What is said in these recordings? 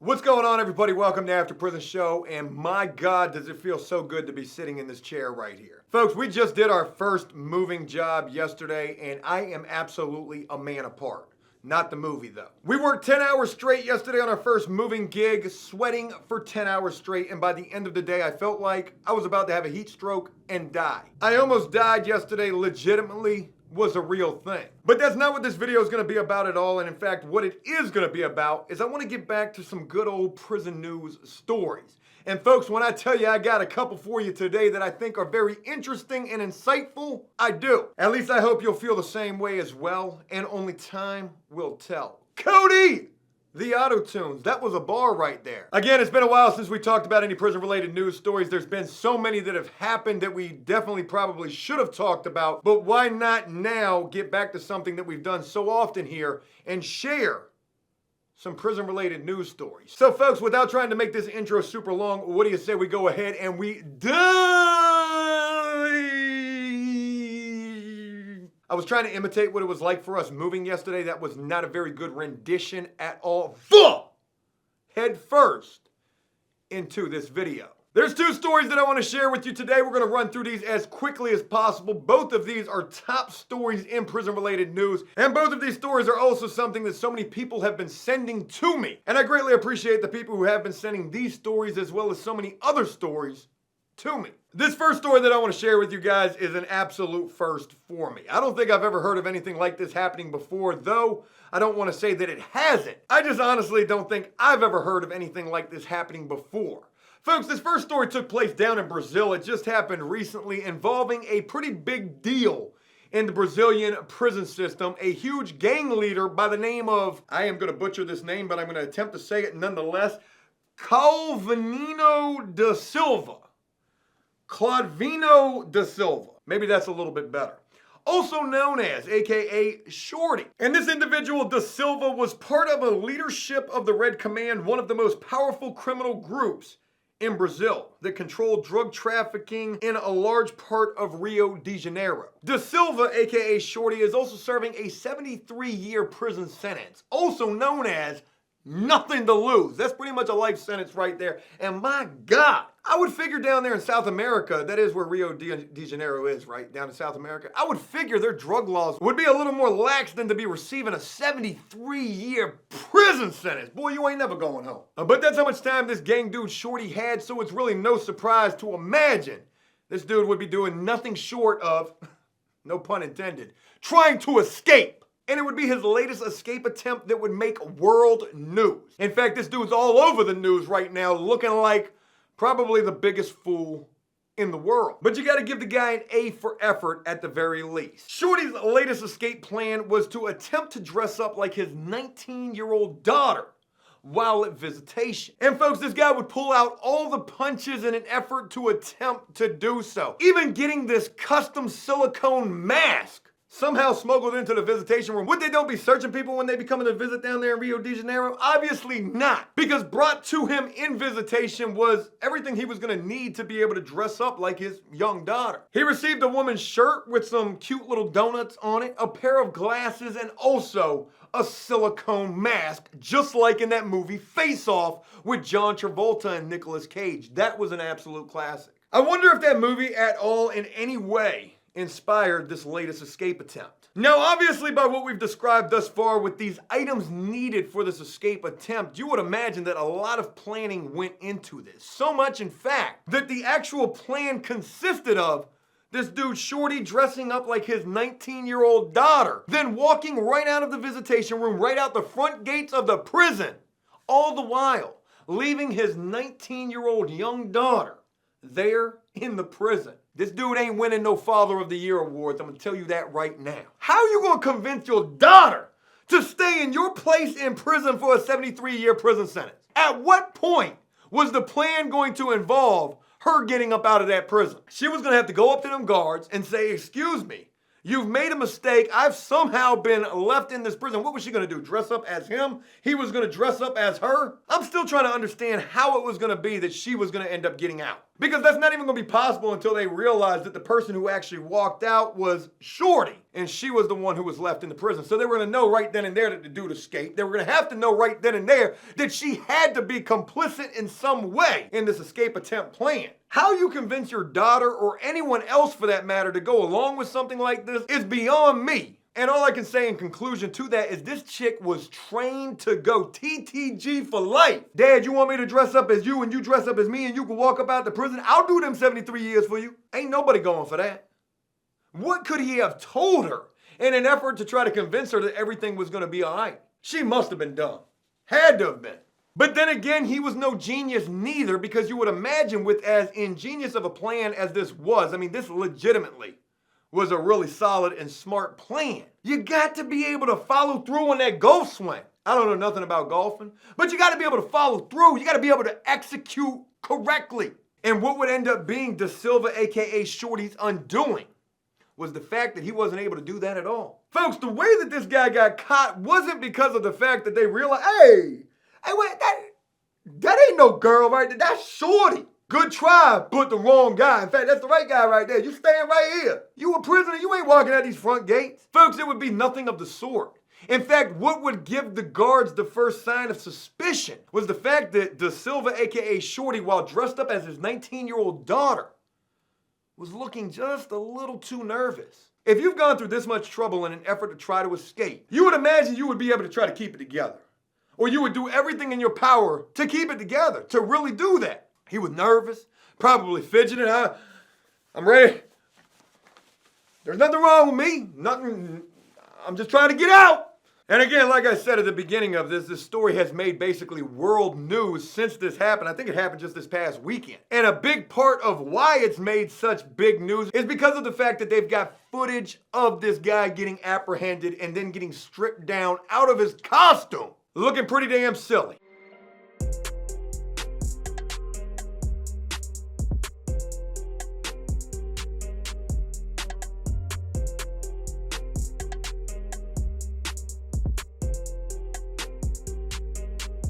What's going on, everybody? Welcome to After Prison Show, and my God, does it feel so good to be sitting in this chair right here. Folks, we just did our first moving job yesterday, and I am absolutely a man apart. Not the movie, though. We worked 10 hours straight yesterday on our first moving gig, sweating for 10 hours straight, and by the end of the day, I felt like I was about to have a heat stroke and die. I almost died yesterday, legitimately. Was a real thing. But that's not what this video is going to be about at all, and in fact, what it is going to be about is I want to get back to some good old prison news stories. And folks, when I tell you I got a couple for you today that I think are very interesting and insightful, I do. At least I hope you'll feel the same way as well, and only time will tell. Cody! The auto-tunes. That was a bar right there. Again, it's been a while since we talked about any prison-related news stories. There's been so many that have happened that we definitely probably should have talked about, but why not now get back to something that we've done so often here and share some prison-related news stories. So folks, without trying to make this intro super long, what do you say we go ahead and we I was trying to imitate what it was like for us moving yesterday. That was not a very good rendition at all. Head first into this video. There's two stories that I want to share with you today. We're going to run through these as quickly as possible. Both of these are top stories in prison-related news, and both of these stories are also something that so many people have been sending to me. And I greatly appreciate the people who have been sending these stories as well as so many other stories to me. This first story that I want to share with you guys is an absolute first for me. I don't think I've ever heard of anything like this happening before, though I don't want to say that it hasn't. I just honestly don't think I've ever heard of anything like this happening before. Folks, this first story took place down in Brazil. It just happened recently, involving a pretty big deal in the Brazilian prison system. A huge gang leader by the name of, I am going to butcher this name, but I'm going to attempt to say it nonetheless, Claudinho da Silva. Claudinho da Silva. Maybe that's a little bit better. Also known as, aka Shorty. And this individual, da Silva, was part of a leadership of the Red Command, one of the most powerful criminal groups in Brazil that controlled drug trafficking in a large part of Rio de Janeiro. Da Silva, aka Shorty, is also serving a 73-year prison sentence, also known as nothing to lose. That's pretty much a life sentence right there. And my God, I would figure down there in South America, that is where Rio de Janeiro is, right? Down in South America. I would figure their drug laws would be a little more lax than to be receiving a 73-year prison sentence. Boy, you ain't never going home. But that's how much time this gang dude Shorty had, so it's really no surprise to imagine this dude would be doing nothing short of, no pun intended, trying to escape. And it would be his latest escape attempt that would make world news. In fact, this dude's all over the news right now, looking like probably the biggest fool in the world. But you gotta give the guy an A for effort at the very least. Shorty's latest escape plan was to attempt to dress up like his 19-year-old daughter while at visitation. And folks, this guy would pull out all the punches in an effort to attempt to do so. Even getting this custom silicone mask somehow smuggled into the visitation room. Would they don't be searching people when they be coming to visit down there in Rio de Janeiro? Obviously not, because brought to him in visitation was everything he was gonna need to be able to dress up like his young daughter. He received a woman's shirt with some cute little donuts on it, a pair of glasses, and also a silicone mask, just like in that movie Face Off with John Travolta and Nicolas Cage. That was an absolute classic. I wonder if that movie at all in any way inspired this latest escape attempt. Now, obviously, by what we've described thus far with these items needed for this escape attempt, you would imagine that a lot of planning went into this. So much, in fact, that the actual plan consisted of this dude Shorty dressing up like his 19-year-old daughter, then walking right out of the visitation room, right out the front gates of the prison, all the while leaving his 19-year-old young daughter there in the prison. This dude ain't winning no Father of the Year awards, I'm gonna tell you that right now. How are you gonna convince your daughter to stay in your place in prison for a 73-year prison sentence? At what point was the plan going to involve her getting up out of that prison? She was gonna have to go up to them guards and say, excuse me, you've made a mistake. I've somehow been left in this prison. What was she gonna do? Dress up as him? He was gonna dress up as her? I'm still trying to understand how it was gonna be that she was gonna end up getting out. Because that's not even going to be possible until they realize that the person who actually walked out was Shorty, and she was the one who was left in the prison. So they were going to know right then and there that the dude escaped. They were going to have to know right then and there that she had to be complicit in some way in this escape attempt plan. How you convince your daughter, or anyone else for that matter, to go along with something like this is beyond me. And all I can say in conclusion to that is this chick was trained to go TTG for life. Dad, you want me to dress up as you and you dress up as me and you can walk up out the prison? I'll do them 73 years for you. Ain't nobody going for that. What could he have told her in an effort to try to convince her that everything was going to be all right? She must have been dumb. Had to have been. But then again, he was no genius neither, because you would imagine with as ingenious of a plan as this was, I mean, this legitimately was a really solid and smart plan. You got to be able to follow through on that golf swing. I don't know nothing about golfing, but you got to be able to follow through. You got to be able to execute correctly. And what would end up being Da Silva, aka Shorty's undoing, was the fact that he wasn't able to do that at all. Folks, the way that this guy got caught wasn't because of the fact that they realized, hey, wait, that ain't no girl right there, that's Shorty. Good try, but the wrong guy. In fact, that's the right guy right there. You staying right here. You a prisoner, you ain't walking out these front gates. Folks, it would be nothing of the sort. In fact, what would give the guards the first sign of suspicion was the fact that Da Silva, aka Shorty, while dressed up as his 19-year-old daughter, was looking just a little too nervous. If you've gone through this much trouble in an effort to try to escape, you would imagine you would be able to try to keep it together. Or you would do everything in your power to keep it together, to really do that. He was nervous, probably fidgeting. I'm ready. There's nothing wrong with me. Nothing. I'm just trying to get out. And again, like I said at the beginning of this story has made basically world news since this happened. I think it happened just this past weekend. And a big part of why it's made such big news is because of the fact that they've got footage of this guy getting apprehended and then getting stripped down out of his costume, looking pretty damn silly.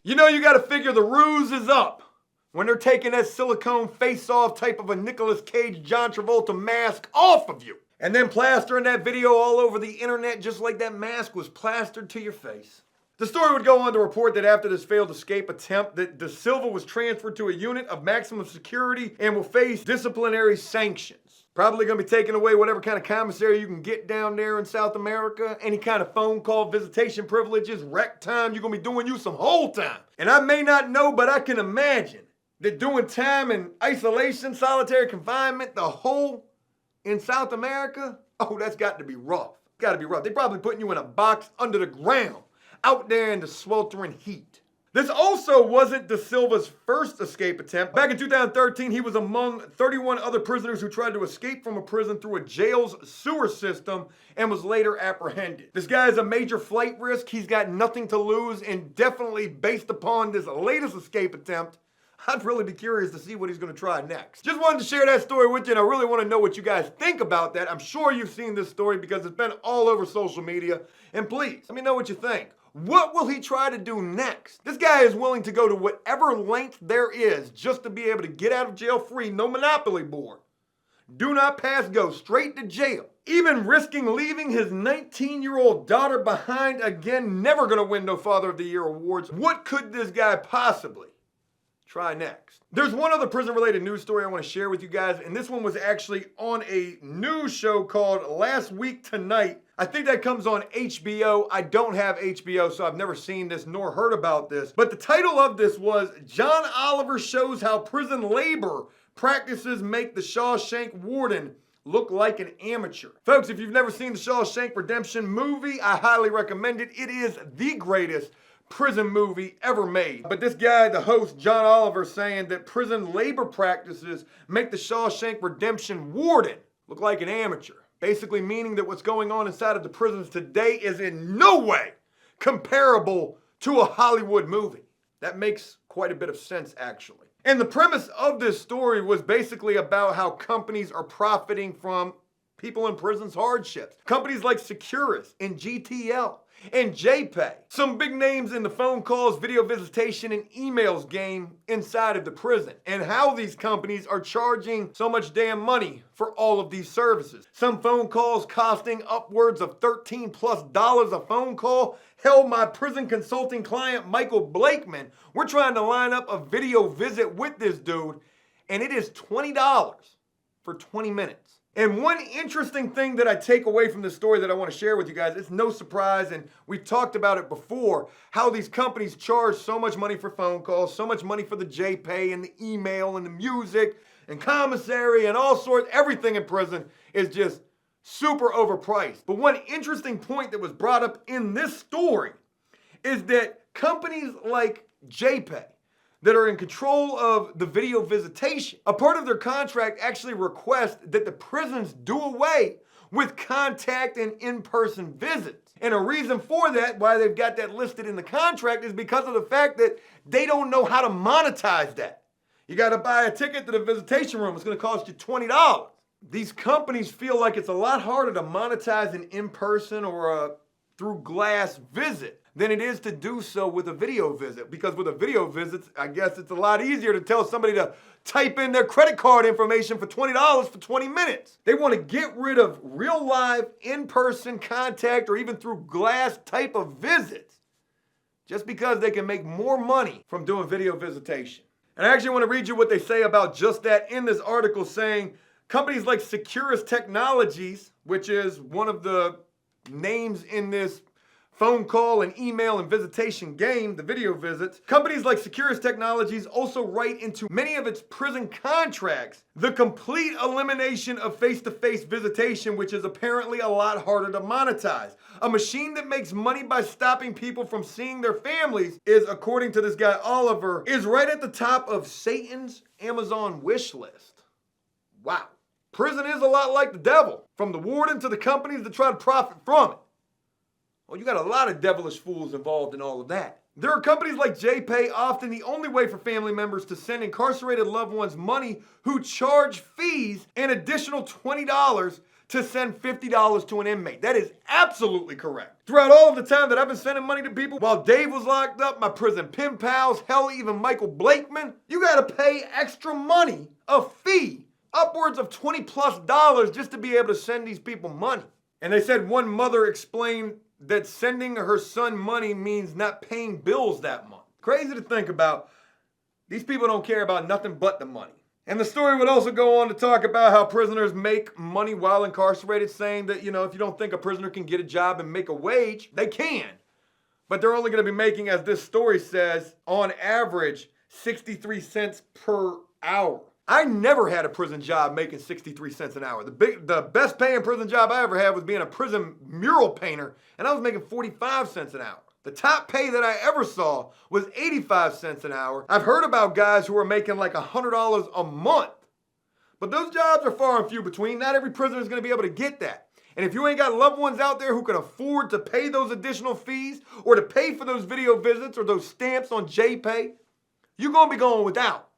You know, you got to figure the ruse is up when they're taking that silicone face-off type of a Nicolas Cage, John Travolta mask off of you. And then plastering that video all over the internet just like that mask was plastered to your face. The story would go on to report that after this failed escape attempt, that Da Silva was transferred to a unit of maximum security and will face disciplinary sanctions. Probably going to be taking away whatever kind of commissary you can get down there in South America. Any kind of phone call, visitation privileges, rec time, you're going to be doing you some whole time. And I may not know, but I can imagine that doing time in isolation, solitary confinement, the whole in South America, oh, that's got to be rough. Got to be rough. They're probably putting you in a box under the ground, out there in the sweltering heat. This also wasn't Da Silva's first escape attempt. Back in 2013, he was among 31 other prisoners who tried to escape from a prison through a jail's sewer system and was later apprehended. This guy is a major flight risk. He's got nothing to lose, and definitely based upon this latest escape attempt, I'd really be curious to see what he's going to try next. Just wanted to share that story with you, and I really want to know what you guys think about that. I'm sure you've seen this story because it's been all over social media, and please, let me know what you think. What will he try to do next? This guy is willing to go to whatever length there is just to be able to get out of jail free, no monopoly board. Do not pass go, straight to jail. Even risking leaving his 19-year-old daughter behind, again, never gonna win no Father of the Year awards. What could this guy possibly try next? There's one other prison-related news story I want to share with you guys, and this one was actually on a news show called Last Week Tonight. I think that comes on HBO. I don't have HBO, so I've never seen this nor heard about this. But the title of this was, John Oliver Shows How Prison Labor Practices Make the Shawshank Warden Look Like an Amateur. Folks, if you've never seen the Shawshank Redemption movie, I highly recommend it. It is the greatest prison movie ever made. But this guy, the host, John Oliver, saying that prison labor practices make the Shawshank Redemption warden look like an amateur. Basically meaning that what's going on inside of the prisons today is in no way comparable to a Hollywood movie. That makes quite a bit of sense, actually. And the premise of this story was basically about how companies are profiting from people in prison's hardships. Companies like Securus and GTL and JPay. Some big names in the phone calls, video visitation, and emails game inside of the prison, and how these companies are charging so much damn money for all of these services. Some phone calls costing upwards of $13+ a phone call. Hell, my prison consulting client, Michael Blakeman, we're trying to line up a video visit with this dude, and it is $20 for 20 minutes. And one interesting thing that I take away from this story that I want to share with you guys, it's no surprise, and we've talked about it before, how these companies charge so much money for phone calls, so much money for the JPay and the email and the music and commissary and all sorts. Everything in prison is just super overpriced. But one interesting point that was brought up in this story is that companies like JPay that are in control of the video visitation, a part of their contract actually requests that the prisons do away with contact and in-person visits. And a reason for that, why they've got that listed in the contract, is because of the fact that they don't know how to monetize that. You got to buy a ticket to the visitation room. It's going to cost you $20. These companies feel like it's a lot harder to monetize an in-person or a through glass visit than it is to do so with a video visit. Because with a video visit, I guess it's a lot easier to tell somebody to type in their credit card information for $20 for 20 minutes. They want to get rid of real live in-person contact or even through glass type of visits just because they can make more money from doing video visitation. And I actually want to read you what they say about just that in this article, saying companies like Securus Technologies, which is one of the names in this phone call and email and visitation game, the video visits, companies like Securus Technologies also write into many of its prison contracts the complete elimination of face-to-face visitation, which is apparently a lot harder to monetize. A machine that makes money by stopping people from seeing their families is, according to this guy Oliver, is right at the top of Satan's Amazon wish list. Wow. Prison is a lot like the devil, from the warden to the companies that try to profit from it. Well, you got a lot of devilish fools involved in all of that. There are companies like JPay, often the only way for family members to send incarcerated loved ones money, who charge fees an additional $20 to send $50 to an inmate. That is absolutely correct. Throughout all of the time that I've been sending money to people, while Dave was locked up, my prison pen pals, hell, even Michael Blakeman, you gotta pay extra money, a fee, upwards of $20+ just to be able to send these people money. And they said one mother explained that sending her son money means not paying bills that month. Crazy to think about. These people don't care about nothing but the money. And the story would also go on to talk about how prisoners make money while incarcerated, saying that, you know, if you don't think a prisoner can get a job and make a wage, they can. But they're only going to be making, as this story says, on average, 63 cents per hour. I never had a prison job making 63 cents an hour. The best paying prison job I ever had was being a prison mural painter, and I was making 45 cents an hour. The top pay that I ever saw was 85 cents an hour. I've heard about guys who are making like $100 a month. But those jobs are far and few between. Not every prisoner is going to be able to get that. And if you ain't got loved ones out there who can afford to pay those additional fees or to pay for those video visits or those stamps on JPay, you're going to be going without.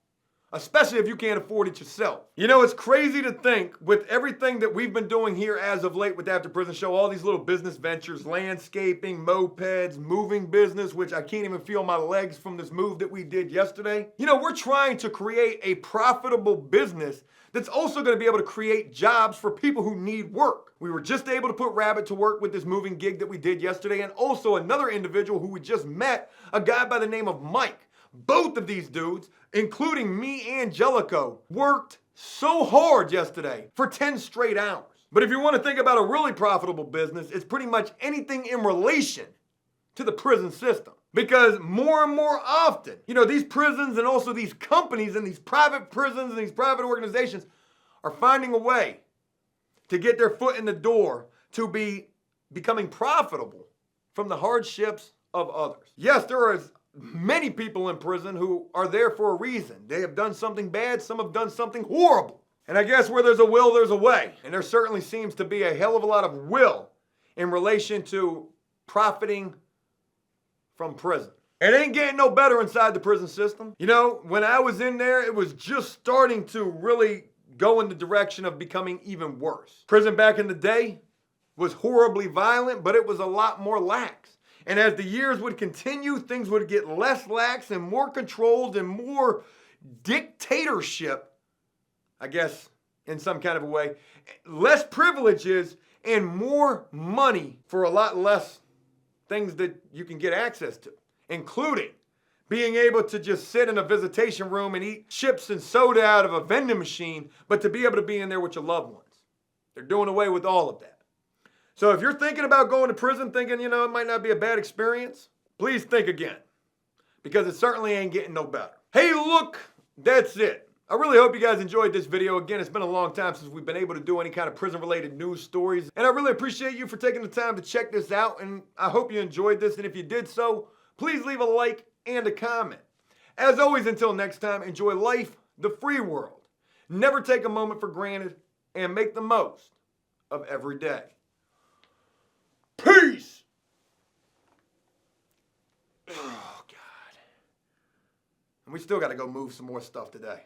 Especially if you can't afford it yourself. You know, it's crazy to think with everything that we've been doing here as of late with After Prison Show, all these little business ventures, landscaping, mopeds, moving business, which I can't even feel my legs from this move that we did yesterday. You know, we're trying to create a profitable business that's also going to be able to create jobs for people who need work. We were just able to put Rabbit to work with this moving gig that we did yesterday, and also another individual who we just met, a guy by the name of Mike. Both of these dudes, including me and Jellico, worked so hard yesterday for 10 straight hours. But if you want to think about a really profitable business, it's pretty much anything in relation to the prison system. Because more and more often, you know, these prisons and also these companies and these private prisons and these private organizations are finding a way to get their foot in the door to be becoming profitable from the hardships of others. Yes, there are many people in prison who are there for a reason. They have done something bad, some have done something horrible. And I guess where there's a will, there's a way. And there certainly seems to be a hell of a lot of will in relation to profiting from prison. It ain't getting no better inside the prison system. You know, when I was in there, it was just starting to really go in the direction of becoming even worse. Prison back in the day, was horribly violent, but it was a lot more lax. And as the years would continue, things would get less lax and more controlled and more dictatorship, I guess, in some kind of a way. Less privileges and more money for a lot less things that you can get access to, including being able to just sit in a visitation room and eat chips and soda out of a vending machine, but to be able to be in there with your loved ones. They're doing away with all of that. So if you're thinking about going to prison thinking, it might not be a bad experience, please think again, because it certainly ain't getting no better. Hey, look, that's it. I really hope you guys enjoyed this video. Again, it's been a long time since we've been able to do any kind of prison-related news stories, and I really appreciate you for taking the time to check this out, and I hope you enjoyed this, and if you did so, please leave a like and a comment. As always, until next time, enjoy life, the free world. Never take a moment for granted, and make the most of every day. Peace! Oh, God. And we still got to go move some more stuff today.